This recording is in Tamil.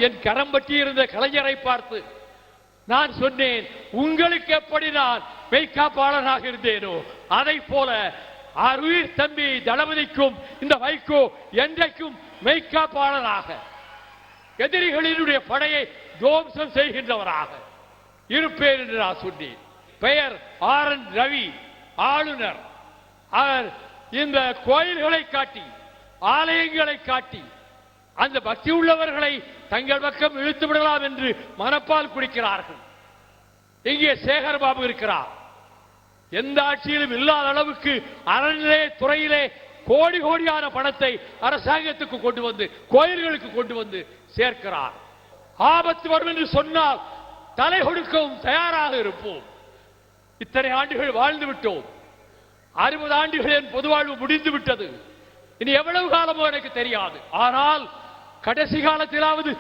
என் கரம் பற்றி இருந்த கலைஞரை பார்த்து நான் சொன்னேன், உங்களுக்கு எப்படி நான் மெய்காப்பாளனாக இருந்தேனோ அதை போல அருயிர் தம்பி தளபதிக்கும் இந்த வைகோ என்றைக்கும் மெய்காப்பாளனாக, எதிரிகளினுடைய படையை துவம்சம் செய்கின்றவராக இருப்பேன் என்று நான் சொன்னேன். பெயர் ஆர்.என். ரவி, ஆளுநர். அவர் இந்த கோயில்களை காட்டி, ஆலயங்களை காட்டி அந்த பக்தி உள்ளவர்களை தங்கள் பக்கம் இழுத்து விடலாம் என்று மனப்பால் குடிக்கிறார்கள். இங்கே சேகர் பாபு இருக்கிறார். எந்த ஆட்சியிலும் இல்லாத அளவுக்கு அறநிலைய துறையிலே கோடி கோடியான பணத்தை அரசாங்கத்துக்கு கொண்டு வந்து கோயில்களுக்கு கொண்டு வந்து சேர்க்கிறார். ஆபத்து வரும் என்று சொன்னால் தலை கொடுக்கவும் தயாராக இருப்போம். இத்தனை ஆண்டுகள் வாழ்ந்து விட்டோம். 60 ஆண்டுகள் என் பொது வாழ்வு முடிந்து விட்டது. இனி எவ்வளவு காலமோ எனக்கு தெரியாது. ஆனால் கடைசி காலத்திலாவது